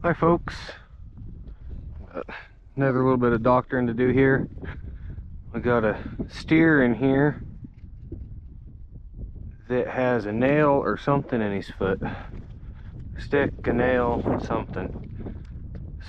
Hi folks, another little bit of doctoring to do here. We got a steer in here that has a nail or something in his foot. A stick, a nail, something.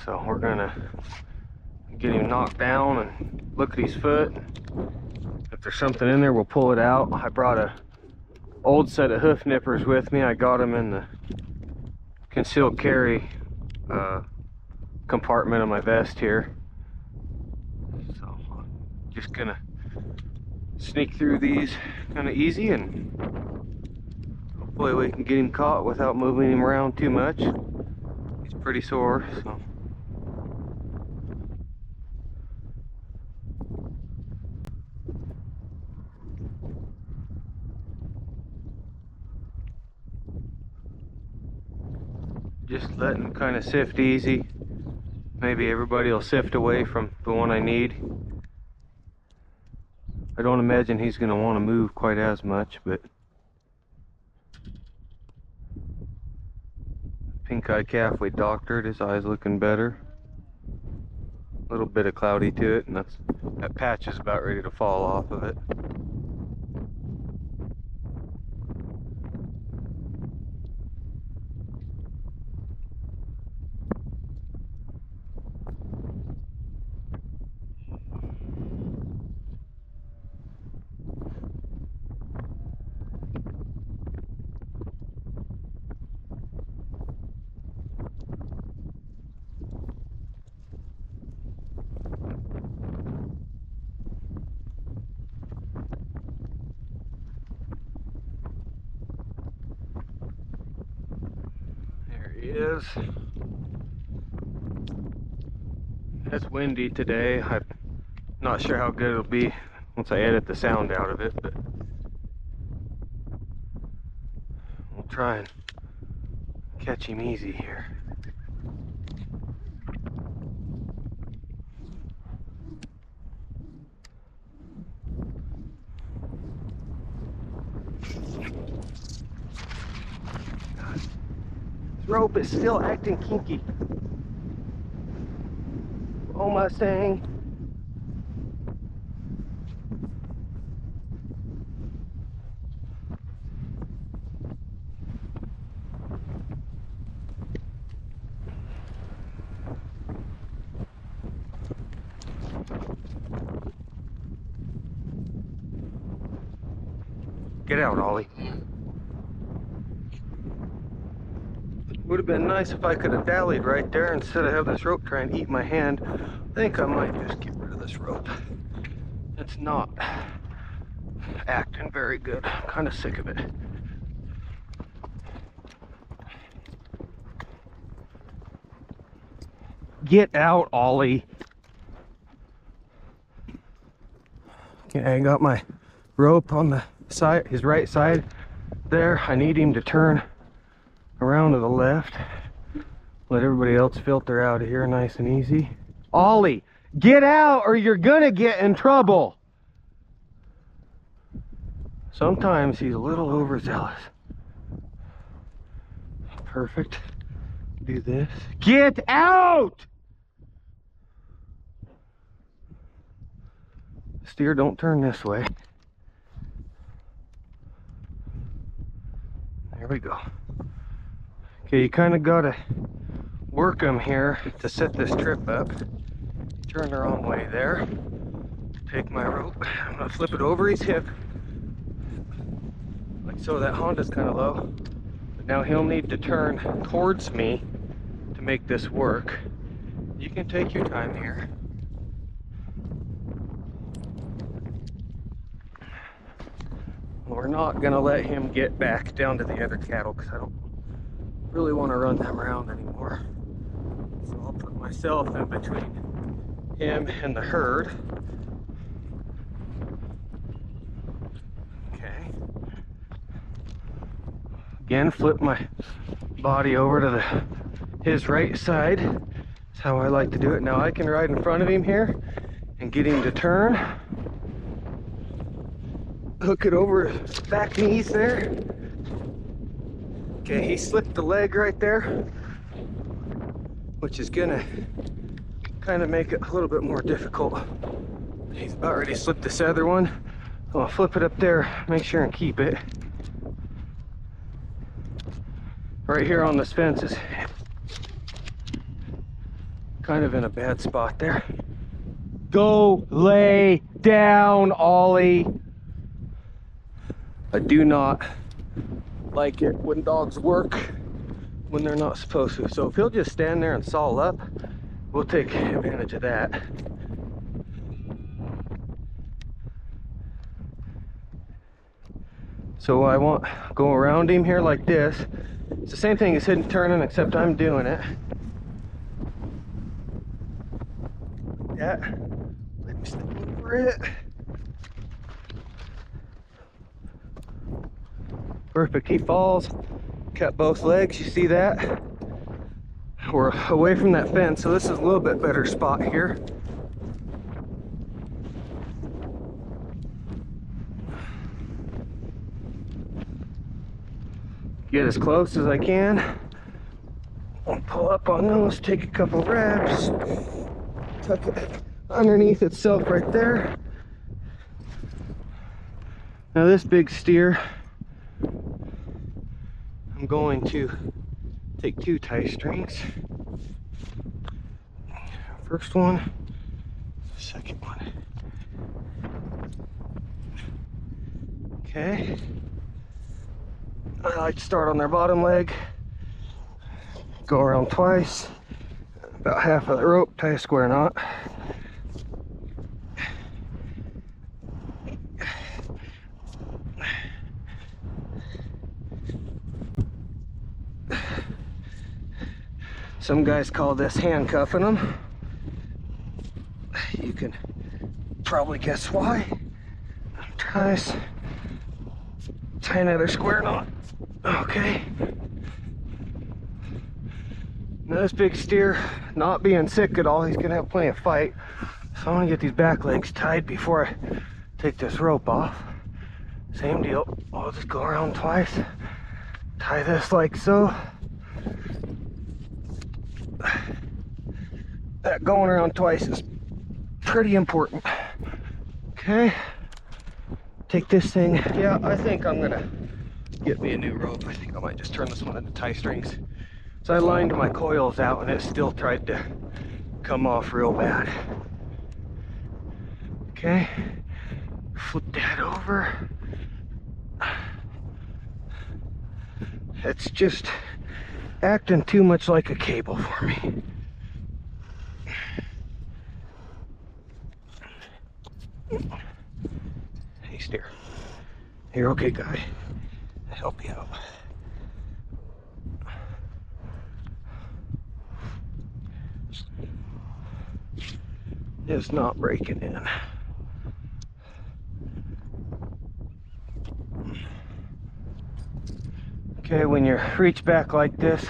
So we're gonna get him knocked down and look at his foot. If there's something in there, we'll pull it out. I brought a old set of hoof nippers with me. I got them in the concealed carry compartment of my vest here. So just gonna sneak through these kind of easy, and hopefully we can get him caught without moving him around too much. He's pretty sore, so. Just letting him kind of sift easy. Maybe everybody will sift away from the one I need. I don't imagine he's going to want to move quite as much, but pink-eyed calf we doctored. His eyes looking better. A little bit of cloudy to it, and that patch is about ready to fall off of it. He is. It's windy today. I'm not sure how good it'll be once I edit the sound out of it, but we'll try and catch him easy here. This rope is still acting kinky. Oh, Mustang. Get out, Ollie. Would have been nice if I could have dallied right there instead of having this rope try and eat my hand. I think I might just get rid of this rope. It's not acting very good. I'm kind of sick of it. Get out, Ollie. Okay, I got my rope on the side, his right side there. I need him to turn around to the left. Let everybody else filter out of here nice and easy. Ollie, get out or you're gonna get in trouble. Sometimes he's a little overzealous. Perfect. Do this. Get out! Steer, don't turn this way. There we go. Okay, you kind of gotta work them here to set this trip up. Turn the wrong way there. Take my rope. I'm gonna flip it over his hip. Like so. That Honda's kind of low. But now he'll need to turn towards me to make this work. You can take your time here. We're not gonna let him get back down to the other cattle because I don't really want to run them around anymore. So I'll put myself in between him and the herd. Okay. Again, flip my body over to his right side. That's how I like to do it. Now I can ride in front of him here and get him to turn. Hook it over his back knees there. Okay, he slipped the leg right there. which is gonna kind of make it a little bit more difficult. He's about ready to slip this other one. So I'll flip it up there, make sure and keep it. Right here on this fence is kind of in a bad spot there. Go lay down, Ollie. I do not like it when dogs work when they're not supposed to. So if he'll just stand there and saw up, we'll take advantage of that. So I want go around him here like this. It's the same thing as hidden turning, except I'm doing it. Yeah. Let me step over it. Perfect. He falls. Cut both legs. You see that? We're away from that fence, so this is a little bit better spot here. Get as close as I can. I'll pull up on those, take a couple reps, tuck it underneath itself right there. Now this big steer, I'm going to take 2 tie strings. First one, second one. Okay. I like to start on their bottom leg, go around twice, about half of the rope, tie a square knot. Some guys call this handcuffing them. You can probably guess why. Tie another square knot. Okay. Now this big steer, not being sick at all, he's gonna have plenty of fight. So I'm gonna get these back legs tied before I take this rope off. Same deal. I'll just go around twice. Tie this like so. That going around twice is pretty important. Okay. Take this thing. Yeah, I think I'm gonna get me a new rope. I think I might just turn this one into tie strings. So I lined my coils out and it still tried to come off real bad. Okay. Flip that over. It's just acting too much like a cable for me. Hey, steer. You're okay, guy. I'll help you out. It's not breaking in. Okay, when you reach back like this,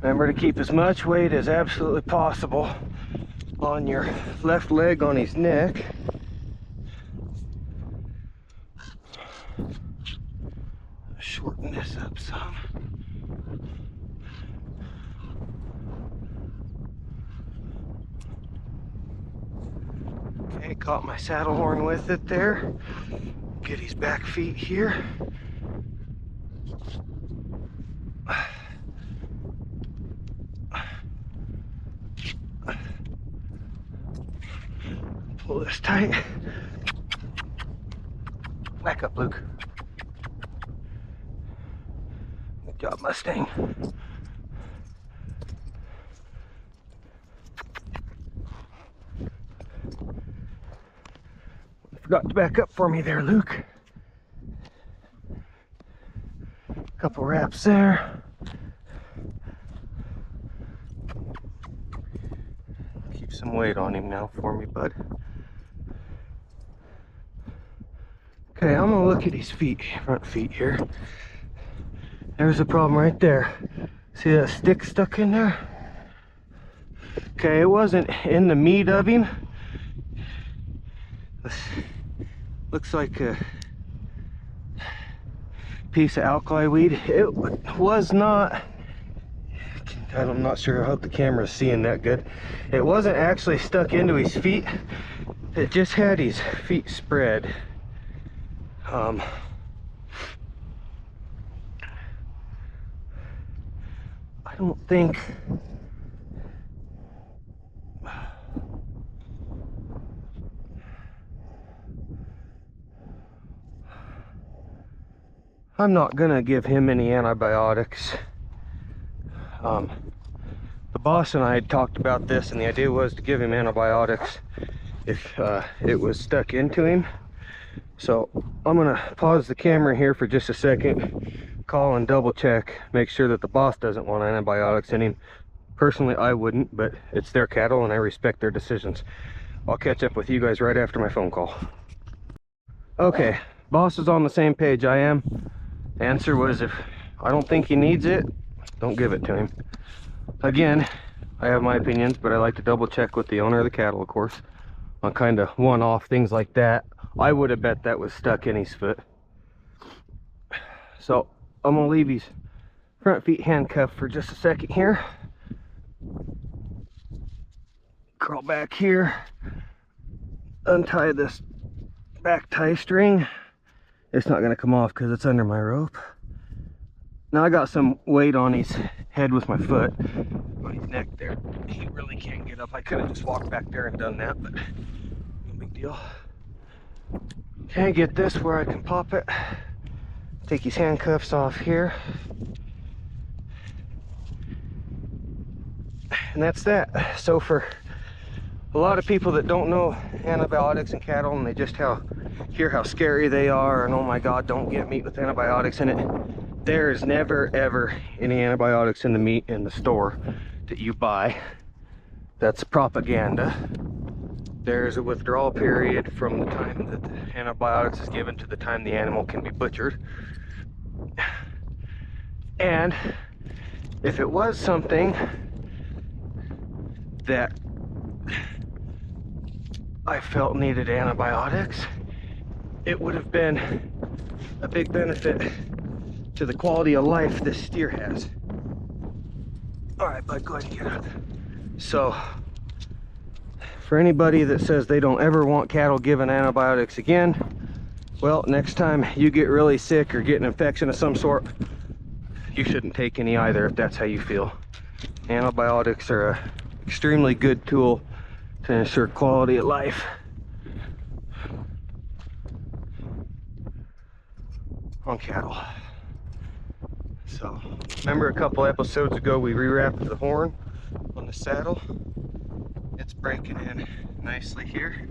remember to keep as much weight as absolutely possible on your left leg on his neck. Shorten this up some. Okay, caught my saddle horn with it there. Get his back feet here. Pull this tight. Back up, Luke. Good job, Mustang. Forgot to back up for me there, Luke. Couple wraps there. Keep some weight on him now for me, bud. Okay, I'm gonna look at his feet, front feet here. There's a problem right there. See that stick stuck in there? Okay, it wasn't in the meat of him. This looks like a piece of alkali weed. It was not. I'm not sure. I hope the camera's seeing that good. It wasn't actually stuck into his feet. It just had his feet spread. I don't think I'm not gonna give him any antibiotics. The boss and I had talked about this, and the idea was to give him antibiotics if it was stuck into him. So I'm gonna pause the camera here for just a second, call and double check, make sure that the boss doesn't want antibiotics in him. Personally, I wouldn't, but it's their cattle and I respect their decisions. I'll catch up with you guys right after my phone call. Okay, boss is on the same page I am. The answer was, if I don't think he needs it, don't give it to him. Again, I have my opinions, but I like to double check with the owner of the cattle, of course, on kind of one-off things like that. I would have bet that was stuck in his foot. So I'm gonna leave his front feet handcuffed for just a second here. Crawl back here, untie this back tie string. It's not gonna come off because it's under my rope. Now I got some weight on his head with my foot, on his neck there. He really can't get up. I could have just walked back there and done that, but no big deal. Can't get this where I can pop it. Take his handcuffs off here. And that's that. So for a lot of people that don't know antibiotics in cattle, and they just hear how scary they are, and oh my god, don't get meat with antibiotics in it. There is never ever any antibiotics in the meat in the store that you buy. That's propaganda. There's a withdrawal period from the time that the antibiotics is given to the time the animal can be butchered. And if it was something that I felt needed antibiotics, it would have been a big benefit to the quality of life this steer has. All right, bud, go ahead and get up. So, for anybody that says they don't ever want cattle given antibiotics again, well, next time you get really sick or get an infection of some sort, you shouldn't take any either, if that's how you feel. Antibiotics are an extremely good tool to ensure quality of life on cattle. So, remember a couple episodes ago we rewrapped the horn on the saddle? It's breaking in nicely here.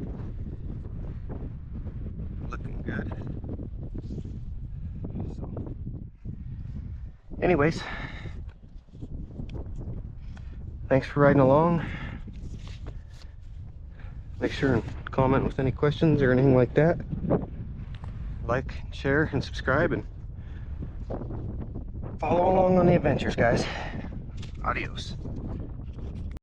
Looking good. So, anyways, thanks for riding along. Make sure and comment with any questions or anything like that. Like, share, and subscribe, and follow along on the adventures, guys. Adios.